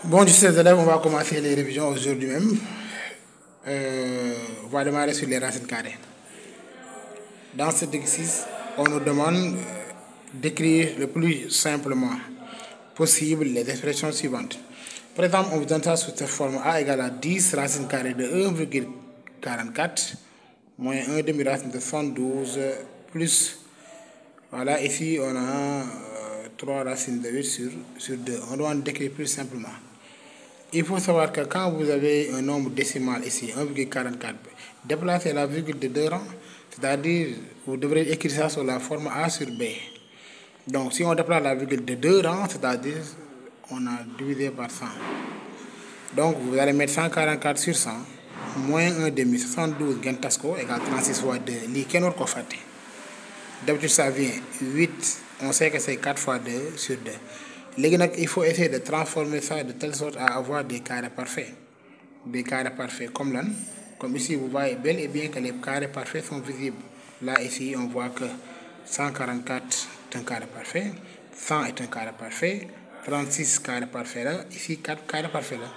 Bon, chers élèves, on va commencer les révisions aujourd'hui même. On va démarrer sur les racines carrées. Dans cet exercice, on nous demande d'écrire le plus simplement possible les expressions suivantes. Par exemple, on vous donne ça sous cette forme A égale à 10 racines carrées de 1,44 moins 1 demi-racine de 72 plus, voilà, ici on a 3 racines de 8 sur 2. On doit en décrire plus simplement. Il faut savoir que quand vous avez un nombre décimal ici, 1,44, déplacez la virgule de 2 rangs, c'est-à-dire vous devrez écrire ça sur la forme A sur B. Donc si on déplace la virgule de 2 rangs, c'est-à-dire on a divisé par 100. Donc vous allez mettre 144 sur 100, moins 1 demi, 72 gentasco égale 36 fois 2. Li kenn war ko fàtte. D'habitude ça vient 8, on sait que c'est 4 fois 2 sur 2. Il faut essayer de transformer ça de telle sorte à avoir des carrés parfaits. Des carrés parfaits comme là. Comme ici, vous voyez bel et bien que les carrés parfaits sont visibles. Là, ici, on voit que 144 est un carré parfait, 100 est un carré parfait, 36 carré parfait là, ici 4 carrés parfaits là.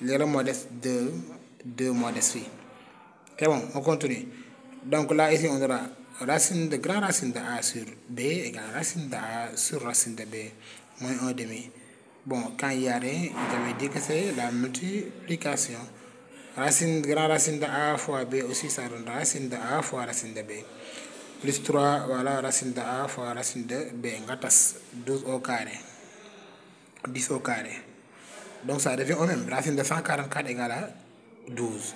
Les modestes 2 modestes. C'est bon, on continue. Donc là, ici, on aura grand racine de A sur B égale racine de A sur racine de B moins 1 demi. Bon, quand il y a rien, j'avais dit que c'est la multiplication. Grand racine de A fois B aussi, ça donne racine de A fois racine de B. Plus 3, voilà, racine de A fois racine de B. 12 au carré. 10 au carré. Donc ça devient au même. Racine de 144 égale à 12.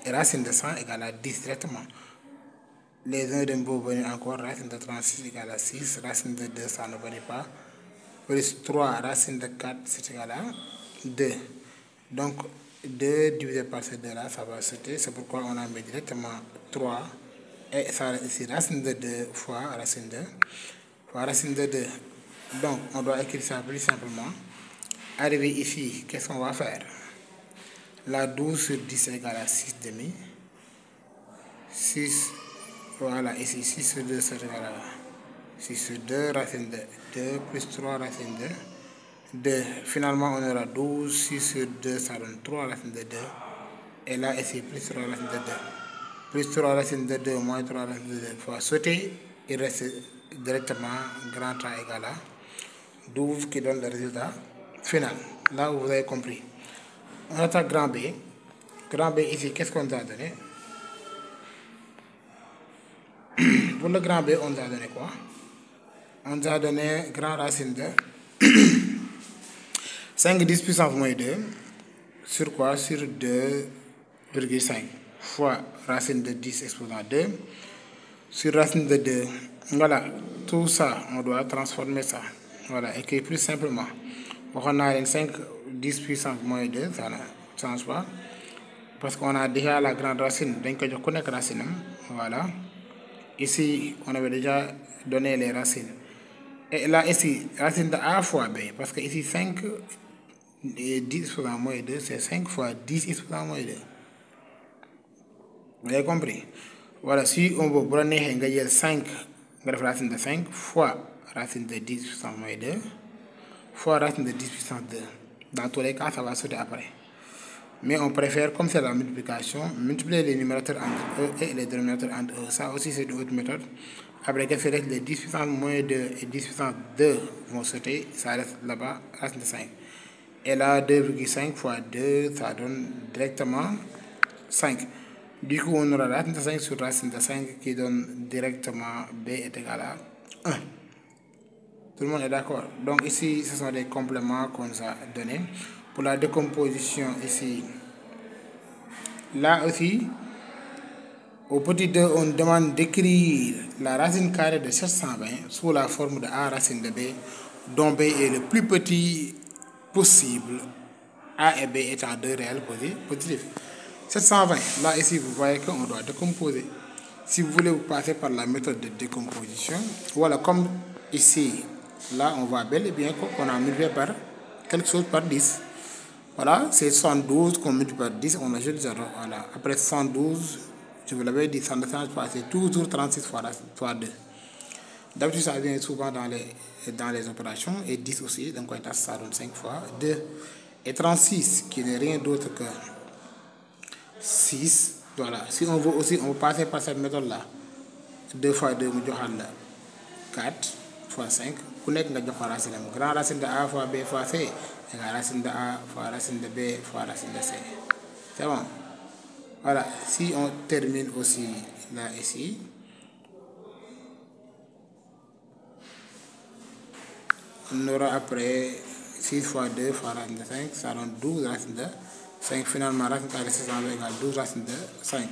Et racine de 100 égale à 10 directement. Les uns de beau venir encore, racine de 36 égale à 6, racine de 2, ça ne venait pas. Plus 3, racine de 4, c'est égal à 2. Donc 2 divisé par ces 2 là, ça va sauter. C'est pourquoi on a mis directement 3. Et ça ici, racine de 2 fois racine de 2 fois racine de 2. Donc on doit écrire ça plus simplement. Arrivé ici, qu'est-ce qu'on va faire? La 12 sur 10 égale à 6 demi. 6, voilà, ici 6 sur 2 c'est égal à 6 sur 2, racine de 2, plus 3 racine de 2. Finalement, on aura 12, 6 sur 2, ça donne 3 racine de 2. Et là, ici, plus 3 racine de 2. Plus 3 racine de 2, moins 3 racine de 2. Il faut sauter, il reste directement grand A égal à 12 qui donne le résultat final. Là, vous avez compris. On attaque grand B. Grand B, ici, qu'est-ce qu'on nous a donné? Pour le grand B, on nous a donné quoi? On nous a donné grand racine de 5 10 puissance moins 2 sur quoi? Sur 2,5 fois racine de 10 exposant 2 sur racine de 2. Voilà, tout ça, on doit transformer ça. Voilà, écrire plus simplement. On a 5 10 puissance moins 2, ça ne change pas. Parce qu'on a déjà la grande racine, donc je connais la racine. Voilà. Ici, on avait déjà donné les racines. Et là, ici, racine de A fois B, parce que ici, 5 et 10 exposant moins 2, c'est 5 fois 10 exposant moins 2. Vous avez compris? Voilà, si on veut prendre 5, racine de 5 fois racine de 10 puissance moins 2, fois racine de 10 puissance 2. Dans tous les cas, ça va sauter après. Mais on préfère, comme c'est la multiplication, multiplier les numérateurs entre eux et les dénominateurs entre eux. Ça aussi, c'est une autre méthode. Après que les 10 puissance moins 2 et 10 puissance 2 vont sauter, ça reste là-bas, racine de 5. Et là, 2,5 fois 2, ça donne directement 5. Du coup, on aura racine de 5 sur racine de 5 qui donne directement B est égal à 1. Tout le monde est d'accord? Donc ici, ce sont des compléments qu'on nous a donnés. Pour la décomposition ici, là aussi, au petit 2, on demande d'écrire la racine carrée de 720 sous la forme de A racine de B, dont B est le plus petit possible, A et B étant deux réels positifs. 720, là ici, vous voyez qu'on doit décomposer. Si vous voulez vous passer par la méthode de décomposition, voilà, comme ici, là, on voit bel et bien qu'on a multiplié par quelque chose par 10. Voilà, c'est 112 qu'on multiplie par 10, on ajoute 0. Voilà. Après 112, je vous l'avais dit, ça ne change pas, c'est toujours 36 fois 2. D'habitude, ça vient souvent dans les opérations, et 10 aussi, donc ça donne 5 fois 2. et 36 qui n'est rien d'autre que 6. Voilà, si on veut aussi, on peut passer par cette méthode-là. 2 fois 2 mu joxaat la 4 fois 5 ku nekk nga jox ko racine am. Grand racine de A fois B fois C égale racine de A fois racine de B fois racine de C. C'est bon. Voilà, si on termine aussi là ici, on aura après 6 fois 2 fois racine de 5, ça donne 12 racines de 5. Finalement, racine carrée de 600 égale 12 racines de 5.